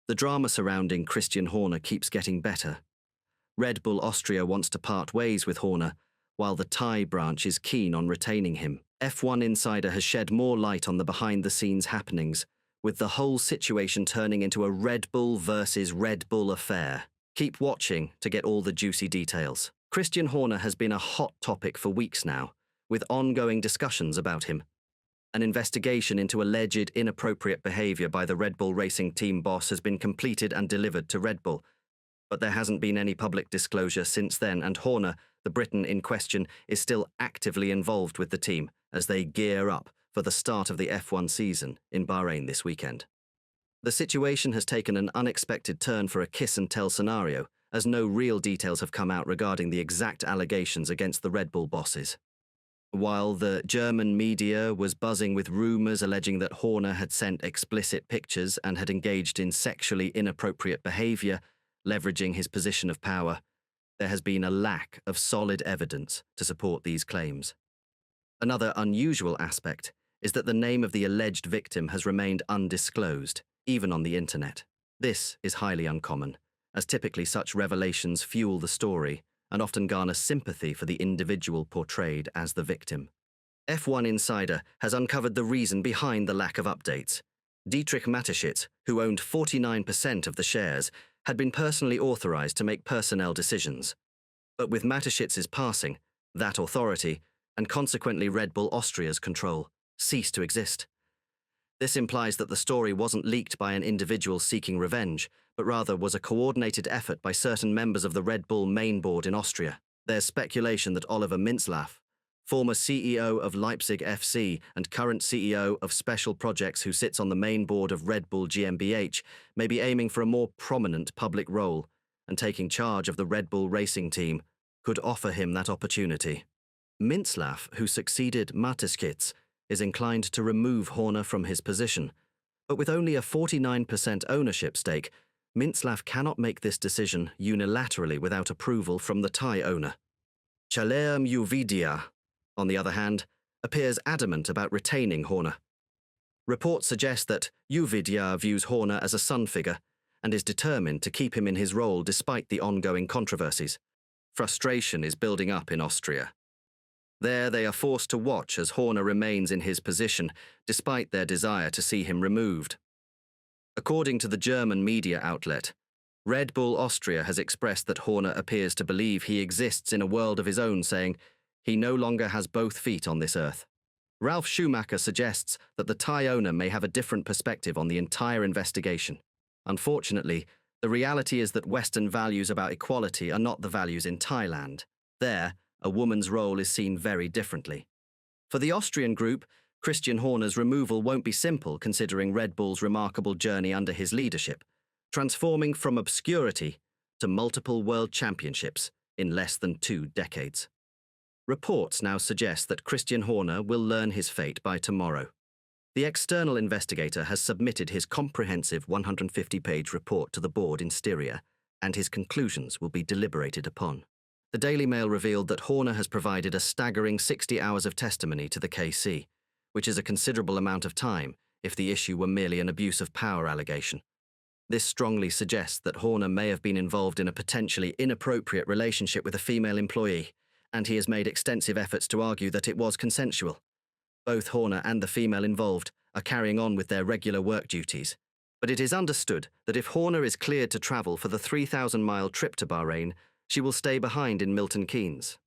The drama surrounding Christian Horner keeps getting better. Red Bull Austria wants to part ways with Horner, while the Thai branch is keen on retaining him. F1 Insider has shed more light on the behind-the-scenes happenings, with the whole situation turning into a Red Bull versus Red Bull affair. Keep watching to get all the juicy details. Christian Horner has been a hot topic for weeks now, with ongoing discussions about him. An investigation into alleged inappropriate behavior by the Red Bull Racing team boss has been completed and delivered to Red Bull, but there hasn't been any public disclosure since then, and Horner, the Briton in question, is still actively involved with the team as they gear up for the start of the F1 season in Bahrain this weekend. The situation has taken an unexpected turn for a kiss-and-tell scenario, as no real details have come out regarding the exact allegations against the Red Bull bosses. While the German media was buzzing with rumours alleging that Horner had sent explicit pictures and had engaged in sexually inappropriate behaviour, leveraging his position of power, there has been a lack of solid evidence to support these claims. Another unusual aspect is that the name of the alleged victim has remained undisclosed, even on the internet. This is highly uncommon, as typically such revelations fuel the story and often garner sympathy for the individual portrayed as the victim. F1 Insider has uncovered the reason behind the lack of updates. Dietrich Mateschitz, who owned 49% of the shares, had been personally authorized to make personnel decisions. But with Mateschitz's passing, that authority, and consequently Red Bull Austria's control, ceased to exist. This implies that the story wasn't leaked by an individual seeking revenge, but rather was a coordinated effort by certain members of the Red Bull main board in Austria. There's speculation that Oliver Mintzlaff, former CEO of Leipzig FC and current CEO of Special Projects who sits on the main board of Red Bull GmbH, may be aiming for a more prominent public role, and taking charge of the Red Bull racing team could offer him that opportunity. Mintzlaff, who succeeded Mateschitz, is inclined to remove Horner from his position, but with only a 49% ownership stake, Mintzlaff cannot make this decision unilaterally without approval from the Thai owner. Chalair Mjuvidia, on the other hand, appears adamant about retaining Horner. Reports suggest that Mjuvidia views Horner as a son figure and is determined to keep him in his role despite the ongoing controversies. Frustration is building up in Austria. There they are forced to watch as Horner remains in his position, despite their desire to see him removed. According to the German media outlet, Red Bull Austria has expressed that Horner appears to believe he exists in a world of his own, saying, "He no longer has both feet on this earth." Ralf Schumacher suggests that the Thai owner may have a different perspective on the entire investigation. Unfortunately, the reality is that Western values about equality are not the values in Thailand. There, a woman's role is seen very differently. For the Austrian group, Christian Horner's removal won't be simple considering Red Bull's remarkable journey under his leadership, transforming from obscurity to multiple world championships in less than 2 decades. Reports now suggest that Christian Horner will learn his fate by tomorrow. The external investigator has submitted his comprehensive 150-page report to the board in Styria, and his conclusions will be deliberated upon. The Daily Mail revealed that Horner has provided a staggering 60 hours of testimony to the KC, which is a considerable amount of time if the issue were merely an abuse of power allegation. This strongly suggests that Horner may have been involved in a potentially inappropriate relationship with a female employee, and he has made extensive efforts to argue that it was consensual. Both Horner and the female involved are carrying on with their regular work duties, but it is understood that if Horner is cleared to travel for the 3,000-mile trip to Bahrain, she will stay behind in Milton Keynes.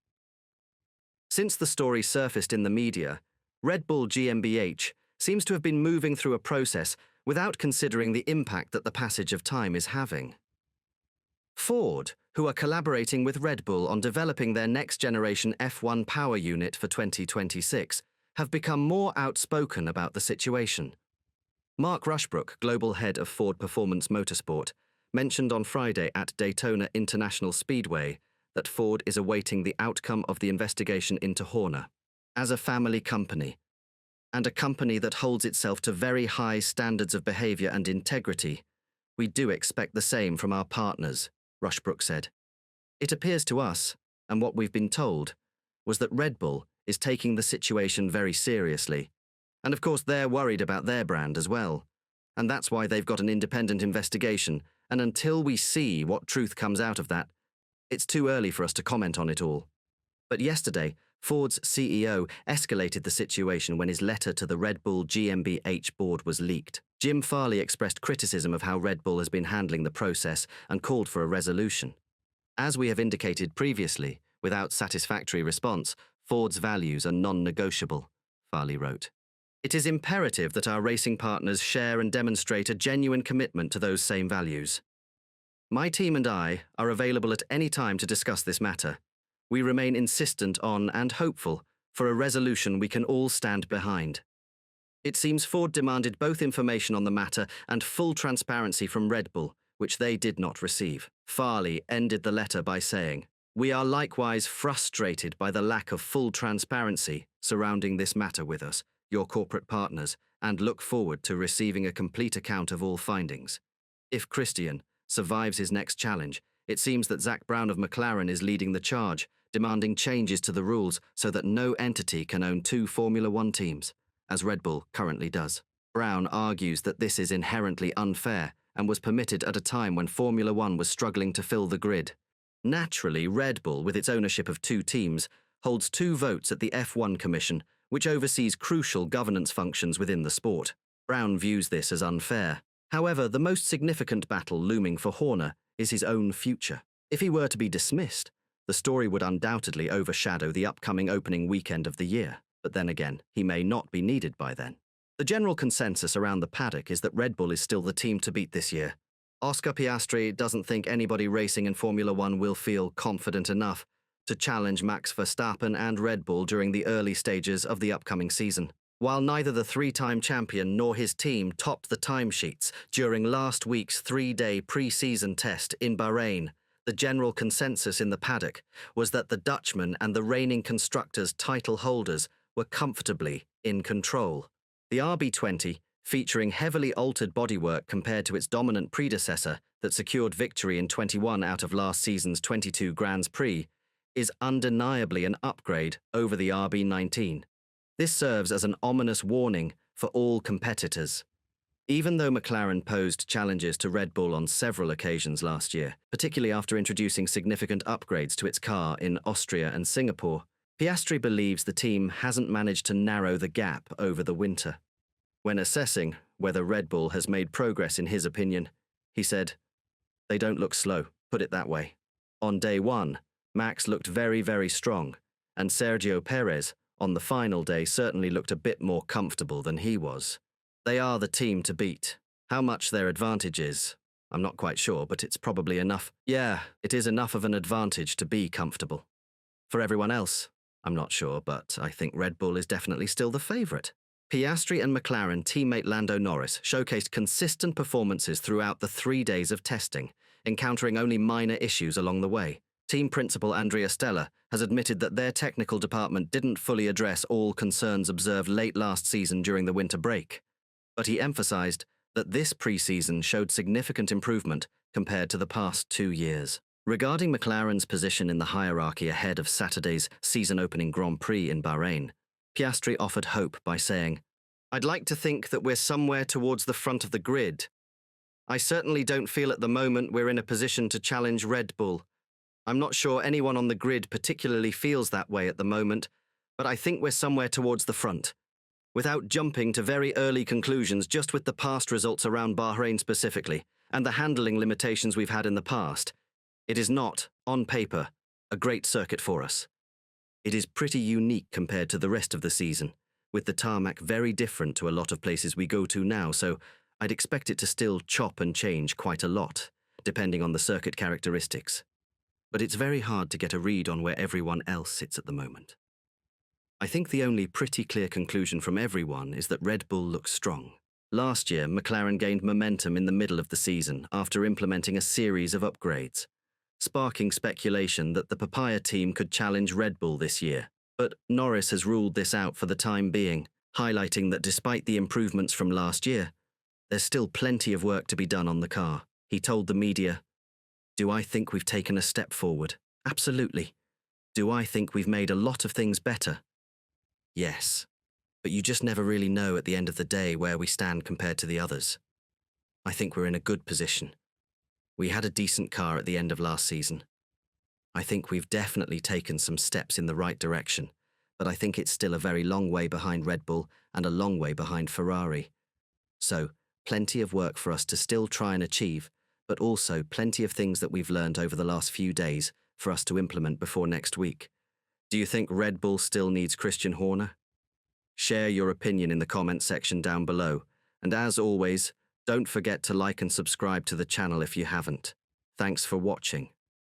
Since the story surfaced in the media, Red Bull GmbH seems to have been moving through a process without considering the impact that the passage of time is having. Ford, who are collaborating with Red Bull on developing their next-generation F1 power unit for 2026, have become more outspoken about the situation. Mark Rushbrook, global head of Ford Performance Motorsport, mentioned on Friday at Daytona International Speedway that Ford is awaiting the outcome of the investigation into Horner. As a family company, and a company that holds itself to very high standards of behavior and integrity, we do expect the same from our partners, Rushbrook said. It appears to us, and what we've been told, was that Red Bull is taking the situation very seriously, and of course they're worried about their brand as well, and that's why they've got an independent investigation, and until we see what truth comes out of that, it's too early for us to comment on it all. But yesterday, Ford's CEO escalated the situation when his letter to the Red Bull GmbH board was leaked. Jim Farley expressed criticism of how Red Bull has been handling the process and called for a resolution. As we have indicated previously, without satisfactory response, Ford's values are non-negotiable, Farley wrote. It is imperative that our racing partners share and demonstrate a genuine commitment to those same values. My team and I are available at any time to discuss this matter. We remain insistent on and hopeful for a resolution we can all stand behind. It seems Ford demanded both information on the matter and full transparency from Red Bull, which they did not receive. Farley ended the letter by saying, "We are likewise frustrated by the lack of full transparency surrounding this matter with us, your corporate partners, and look forward to receiving a complete account of all findings. If Christian survives his next challenge, it seems that Zak Brown of McLaren is leading the charge, demanding changes to the rules so that no entity can own two Formula One teams, as Red Bull currently does. Brown argues that this is inherently unfair and was permitted at a time when Formula One was struggling to fill the grid. Naturally, Red Bull, with its ownership of two teams, holds two votes at the F1 Commission, which oversees crucial governance functions within the sport. Brown views this as unfair. However, the most significant battle looming for Horner is his own future. If he were to be dismissed, the story would undoubtedly overshadow the upcoming opening weekend of the year, but then again, he may not be needed by then. The general consensus around the paddock is that Red Bull is still the team to beat this year. Oscar Piastri doesn't think anybody racing in Formula One will feel confident enough to challenge Max Verstappen and Red Bull during the early stages of the upcoming season. While neither the three-time champion nor his team topped the timesheets during last week's three-day pre-season test in Bahrain, the general consensus in the paddock was that the Dutchman and the reigning constructors' title holders were comfortably in control. The RB20, featuring heavily altered bodywork compared to its dominant predecessor that secured victory in 21 out of last season's 22 Grands Prix, is undeniably an upgrade over the RB19. This serves as an ominous warning for all competitors. Even though McLaren posed challenges to Red Bull on several occasions last year, particularly after introducing significant upgrades to its car in Austria and Singapore, Piastri believes the team hasn't managed to narrow the gap over the winter. When assessing whether Red Bull has made progress in his opinion, he said, "They don't look slow, put it that way. On day one, Max looked very, very strong, and Sergio Perez on the final day certainly looked a bit more comfortable than he was. They are the team to beat. How much their advantage is, I'm not quite sure, but it's probably enough. Yeah, it is enough of an advantage to be comfortable. For everyone else, I'm not sure, but I think Red Bull is definitely still the favourite." Piastri and McLaren teammate Lando Norris showcased consistent performances throughout the 3 days of testing, encountering only minor issues along the way. Team principal Andrea Stella has admitted that their technical department didn't fully address all concerns observed late last season during the winter break, but he emphasised that this pre-season showed significant improvement compared to the past 2 years. Regarding McLaren's position in the hierarchy ahead of Saturday's season-opening Grand Prix in Bahrain, Piastri offered hope by saying, "I'd like to think that we're somewhere towards the front of the grid. I certainly don't feel at the moment we're in a position to challenge Red Bull. I'm not sure anyone on the grid particularly feels that way at the moment, but I think we're somewhere towards the front. Without jumping to very early conclusions just with the past results around Bahrain specifically, and the handling limitations we've had in the past, it is not, on paper, a great circuit for us. It is pretty unique compared to the rest of the season, with the tarmac very different to a lot of places we go to now, so I'd expect it to still chop and change quite a lot, depending on the circuit characteristics. But it's very hard to get a read on where everyone else sits at the moment. I think the only pretty clear conclusion from everyone is that Red Bull looks strong. Last year, McLaren gained momentum in the middle of the season after implementing a series of upgrades, sparking speculation that the Papaya team could challenge Red Bull this year. But Norris has ruled this out for the time being, highlighting that despite the improvements from last year, there's still plenty of work to be done on the car. He told the media, "Do I think we've taken a step forward? Absolutely. Do I think we've made a lot of things better? Yes. But you just never really know at the end of the day where we stand compared to the others. I think we're in a good position. We had a decent car at the end of last season. I think we've definitely taken some steps in the right direction, but I think it's still a very long way behind Red Bull and a long way behind Ferrari. So, plenty of work for us to still try and achieve, but also plenty of things that we've learned over the last few days for us to implement before next week. Do you think Red Bull still needs Christian Horner? Share your opinion in the comment section down below, and as always, don't forget to like and subscribe to the channel if you haven't. Thanks for watching.